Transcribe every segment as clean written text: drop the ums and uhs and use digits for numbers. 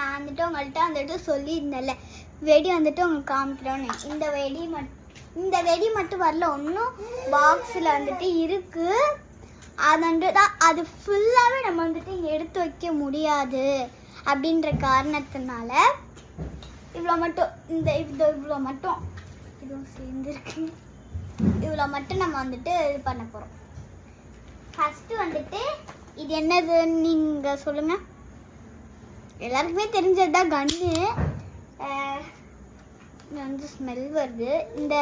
நான் வந்துட்டு உங்கள்கிட்ட வந்துட்டு சொல்லியிருந்தேன்ல வெடி வந்துட்டு உங்களுக்கு காமிக்கிறோன்னு. இந்த வெடி மட்டும் வரல, ஒன்றும் பாக்ஸில் வந்துட்டு இருக்குது. அது வந்துட்டு தான் அது ஃபுல்லாகவே நம்ம வந்துட்டு இங்கே எடுத்து வைக்க முடியாது அப்படின்ற காரணத்தினால இவ்வளோ மட்டும் இவ்வளோ மட்டும் இதுவும் சேர்ந்துருக்கு. இவ்வளோ மட்டும் நம்ம வந்துட்டு இது பண்ண போகிறோம். ஃபஸ்ட்டு வந்துட்டு இது என்னதுன்னு நீங்கள் சொல்லுங்கள். எல்லாருக்குமே தெரிஞ்சது தான் கன்னு. வந்து ஸ்மெல் வருது. இந்த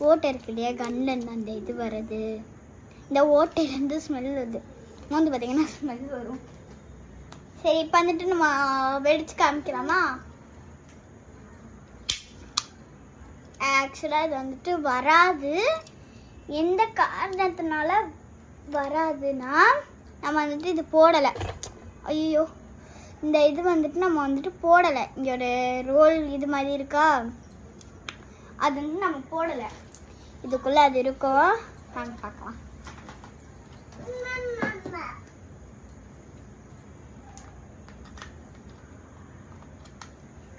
ஓட்டை இருக்கு இல்லையா, கன்லேருந்து அந்த இது வருது. இந்த ஓட்டையிலேருந்து ஸ்மெல் வருது. வந்து பார்த்தீங்கன்னா ஸ்மெல் வரும். சரி, இப்போ வந்துட்டு நம்ம வெடிச்சு காமிக்கலாமா? ஆக்சுவலாக இது வந்துட்டு வராது. எந்த காரணத்தினால வராதுன்னா நம்ம வந்துட்டு இது போடலை. ஐயோ, இந்த இது வந்துட்டு நம்ம வந்துட்டு போடலை. இங்கே ஒரு ரோல் இது மாதிரி இருக்கா, அது வந்து நம்ம போடலை. இதுக்குள்ளே அது இருக்கோ நாங்கள் பார்க்கலாம்.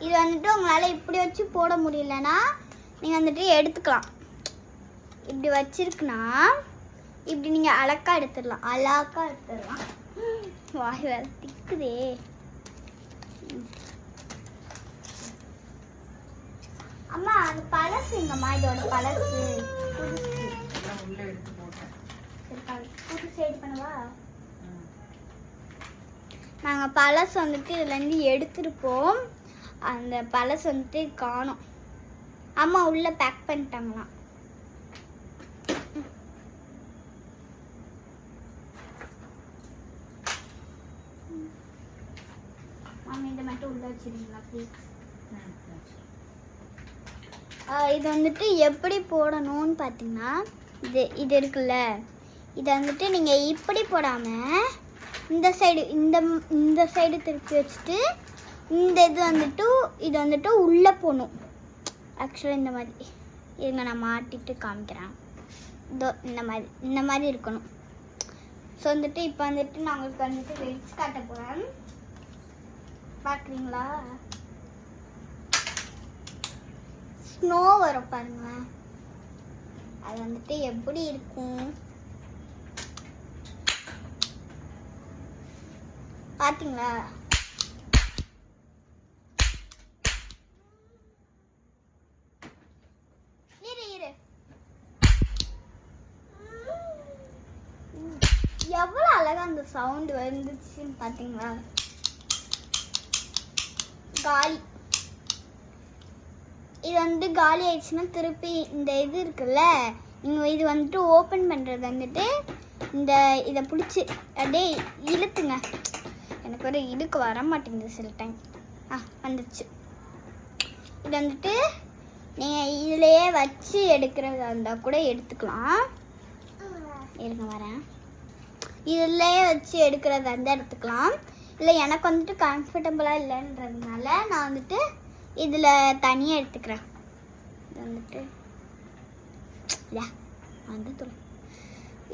இது வந்துட்டு உங்களால் இப்படி வச்சு போட முடியலன்னா நீங்கள் வந்துட்டு எடுத்துக்கலாம். இப்படி வச்சிருக்குன்னா இப்படி நீங்கள் அழகாக எடுத்துடலாம். வாய் வேலை திக்குதே. அம்மா அது பழசுங்கம்மா, இதோட பழசு. புதுசு எடு பண்ணவா? நாங்கள் பழசு வந்துட்டு இதுலேருந்து எடுத்துருப்போம். அந்த பழசு வந்துட்டு காணோம். அம்மா உள்ளே பேக் பண்ணிட்டாங்களாம். மாமி இதை மட்டும் உள்ள வச்சிருங்களா ப்ளீஸ்? இது வந்துட்டு எப்படி போடணும்னு பார்த்தீங்கன்னா இது இருக்குல்ல, இதை வந்துட்டு நீங்கள் இப்படி போடாமல் இந்த சைடு திருப்பி வச்சுட்டு இது வந்துட்டு உள்ளே போகணும். ஆக்சுவலாக இந்த மாதிரி இருங்க, நான் மாட்டிட்டு காமிக்கிறேன். இதோ இந்த மாதிரி இருக்கணும். ஸோ வந்துட்டு இப்போ வந்துட்டு நான் உங்களுக்கு வந்துட்டு வெடிச்சு காட்ட போகிறேன். பார்க்குறீங்களா? ஸ்னோ வரும் பாருங்களேன். அது வந்துட்டு எப்படி இருக்கும் பார்த்தீங்களா? எவ்வளோ அழகா அந்த சவுண்ட் வந்துச்சுன்னு பார்த்தீங்களா? காலி. இது வந்து காலி ஆயிடுச்சுன்னா திருப்பி இந்த இது இருக்குல்ல, நீங்கள் இது வந்துட்டு ஓப்பன் பண்ணுறது வந்துட்டு இதை பிடிச்சி அப்படியே இழுத்துங்க. எனக்கு ஒரு இழுக்க வர மாட்டேங்குது சில டைம். வந்துடுச்சு. இது வந்துட்டு நீங்கள் இதிலையே வச்சு எடுக்கிறதா இருந்தால் கூட எடுத்துக்கலாம். இருங்க வரேன். இதிலையே வச்சு எடுக்கிறதா இருந்தால் எடுத்துக்கலாம். இல்லை எனக்கு வந்துட்டு கம்ஃபர்டபுளாக இல்லைன்றதுனால நான் வந்துட்டு இதில் தனியாக எடுத்துக்கிறேன். இது வந்துட்டு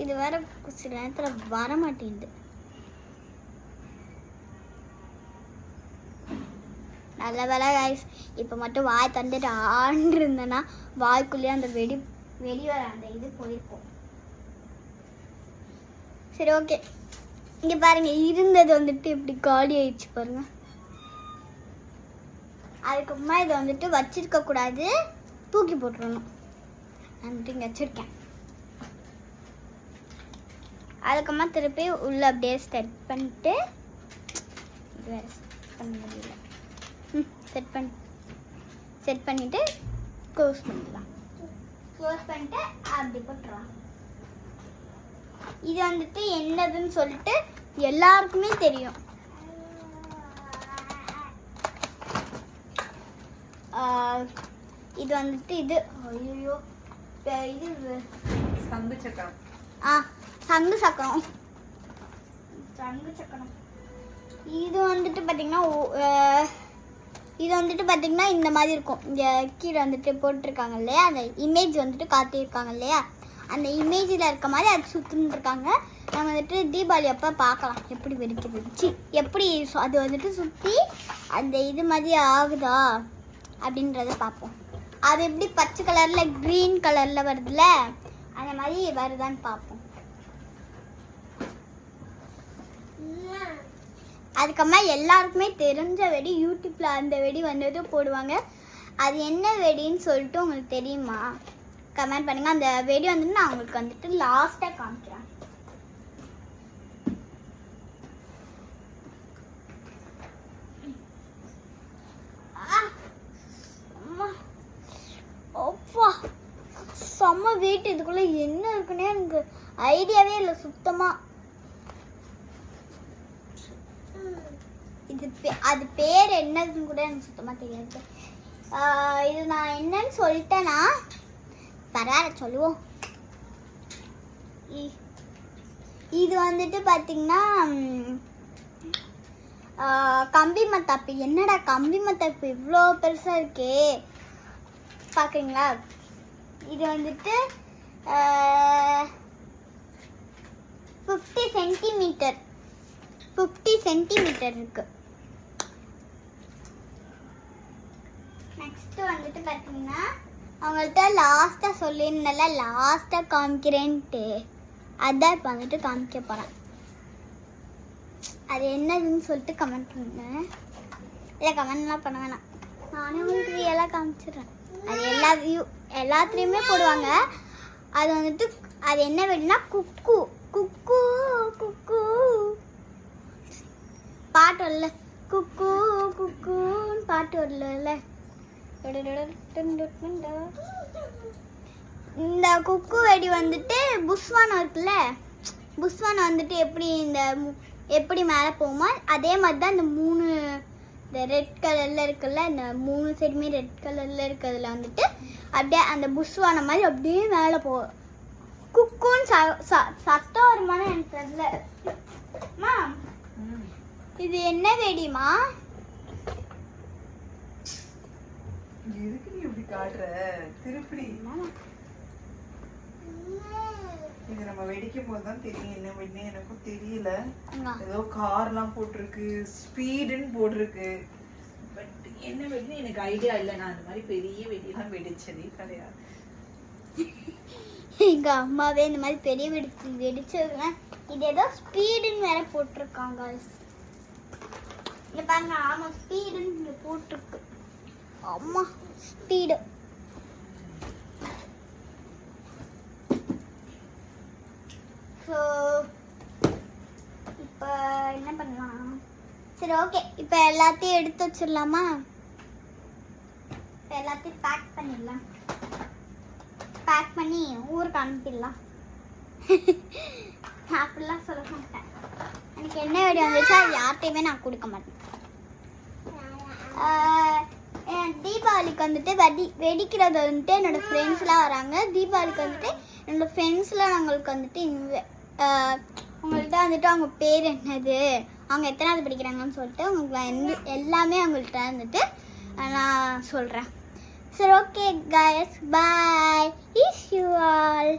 இது வேற சில நேரத்தில் வர மாட்டேங்குது. நல்ல வேலை கைஸ், இப்போ மட்டும் வாய் தந்துட்டு ஆண்டு இருந்தேன்னா வாய்க்குள்ளேயே அந்த வெடி வர அந்த இது போயிருக்கும். சரி ஓகே, இங்கே பாருங்க, இருந்தது வந்துட்டு இப்படி காலி ஆயிடுச்சு பாருங்க. அதுக்கப்புறமா இதை வந்துட்டு வச்சிருக்க கூடாது, தூக்கி போட்டுருணும். நான் வந்துட்டு இங்கே வச்சிருக்கேன். அதுக்கப்புறமா திருப்பி உள்ள அப்படியே செட் பண்ணிட்டு இது வேற பண்ண முடியல. செட் பண்ணிட்டு க்ளோஸ் பண்ணிடலாம். க்ளோஸ் பண்ணிட்டு அப்படி போட்டுடலாம். இது வந்துட்டு என்னதுன்னு சொல்லிட்டு எல்லாருக்குமே தெரியும். இது வந்துட்டு இது ஐயோ இது சங்கு சக்கரம். சங்கு சக்கரம். சங்கு சக்கரம். இது வந்துட்டு பார்த்தீங்கன்னா இந்த மாதிரி இருக்கும். இங்கே கீழே வந்துட்டு போட்டிருக்காங்க இல்லையா, அந்த இமேஜ் வந்துட்டு காட்டியிருக்காங்க இல்லையா, அந்த இமேஜில் இருக்க மாதிரி அது சுற்றுன்னு இருக்காங்க. நம்ம வந்துட்டு தீபாவளி அப்போ பார்க்கலாம் எப்படி வெடிக்கிறது, எப்படி அது வந்துட்டு சுற்றி அந்த இது மாதிரி ஆகுதா அப்படின்றத பார்ப்போம். அது எப்படி பச்சை கலரில் க்ரீன் கலரில் வருதுல்ல, அந்த மாதிரி வருதான்னு பார்ப்போம். அதுக்கப்புறமா எல்லாருக்குமே தெரிஞ்ச வெடி யூடியூப்பில் அந்த வெடி வந்தது போடுவாங்க. அது என்ன வெடின்னு சொல்லிட்டு உங்களுக்கு தெரியுமா? கமெண்ட் பண்ணுங்கள். அந்த வெடி வந்துட்டு நான் உங்களுக்கு வந்துட்டு லாஸ்ட்டாக காமிக்கிறேன். அப்பா செம்ம வெயிட். இதுக்குள்ளே என்ன இருக்குன்னே எனக்கு ஐடியாவே இல்லை சுத்தமாக. அது பேர் என்னதுன்னு கூட எனக்கு சுத்தமாக தெரியாது. இது நான் என்னன்னு சொல்லிட்டேன்னா பரவாயில்ல சொல்லுவோம். இது வந்துட்டு பார்த்தீங்கன்னா கம்பி மத்தாப்பு. என்னடா கம்பி மத்தாப்பு இவ்வளோ பெருசாக இருக்கே பார்க்குறீங்களா? இது வந்துட்டு 50 சென்டிமீட்டர் இருக்கு. நெக்ஸ்ட் வந்துட்டு பார்த்தீங்கன்னா அவங்கள்ட்ட லாஸ்ட்டாக சொல்லியிருந்தல லாஸ்ட்டாக காமிக்கிறேன்ட்டு, அதான் இப்போ வந்துட்டு காமிக்க போகிறேன். அது என்னதுன்னு சொல்லிட்டு கமெண்ட் பண்ணுங்க. இல்லை கமெண்ட்லாம் பண்ண வேணாம், நானே உங்களுக்கு ரியலாக காமிச்சிடுறேன். அது எல்லாத்துலேயுமே போடுவாங்க. அது வந்துட்டு அது என்ன வேணும்னா குக்கு குக்கு குக்கு பாட்டு வரல, குக்கு குக்குன்னு பாட்டு வரல. இந்த குக்கு வெடி வந்துட்டு புஸ்வானம் இருக்குல்ல, புஸ்வானம் வந்துட்டு எப்படி மேலே போகுமா அதே மாதிரி தான் இந்த 3 இந்த ரெட் கலரில் இருக்குல்ல, இந்த 3 சைடுமே ரெட் கலரில் இருக்கிறதுல வந்துட்டு அப்படியே அந்த புஸ்வானம் மாதிரி அப்படியே மேலே போகும். குக்குன்னு சத்தம் வருமானு எனக்கு தெரியல. இது என்ன வெடிமா? எதுக்கு நீ இப்படி காட்டுற? திருப்பி இது நம்ம வெடிக்கும் போது தான் தெரியும் என்ன வெடினே. எனக்கும் தெரியல. ஏதோ கார்லாம் போட்டிருக்கு, ஸ்பீடுன்னு போட்டிருக்கு. பட் என்ன வெடினு எனக்கு ஐடியா இல்லை. நான் அந்த மாதிரி பெரிய வெடியெல்லாம் வெடிச்சதே கிடையாது. எங்க அம்மாவே இந்த மாதிரி பெரிய வெடிச்சதுங்க. இது ஏதோ ஸ்பீடுன்னு வேற போட்டிருக்காங்க. இங்க பாருங்க, ஆமா ஸ்பீடுன்னு போட்டிருக்கு. அம்மா ஸ்பீடு. ஸோ இப்போ என்ன பண்ணலாம்? சரி ஓகே, இப்போ எல்லாத்தையும் எடுத்து வச்சிடலாமா? இப்போ எல்லாத்தையும் பேக் பண்ணிடலாம். பேக் பண்ணி ஊருக்கு அனுப்பிடலாம். நான் அப்படிலாம் சொல்ல மாட்டேன். எனக்கு என்ன வெடி வந்துச்சோ அது யார்கிட்டையுமே நான் கொடுக்க மாட்டேன். தீபாவளிக்கு வந்துட்டு வெடிக்கிறது வந்துட்டு என்னோடய ஃப்ரெண்ட்ஸ்லாம் வராங்க. தீபாவளிக்கு வந்துட்டு என்னோடய ஃப்ரெண்ட்ஸ்லாம் நாங்களுக்கு வந்துட்டு உங்கள்கிட்ட வந்துட்டு அவங்க பேர் என்னது, அவங்க எத்தனாவது படிக்கிறாங்கன்னு சொல்லிட்டு உங்களுக்கு எல்லாமே அவங்கள்ட்ட வந்துட்டு நான் சொல்கிறேன். சரி okay guys, bye. Wish you all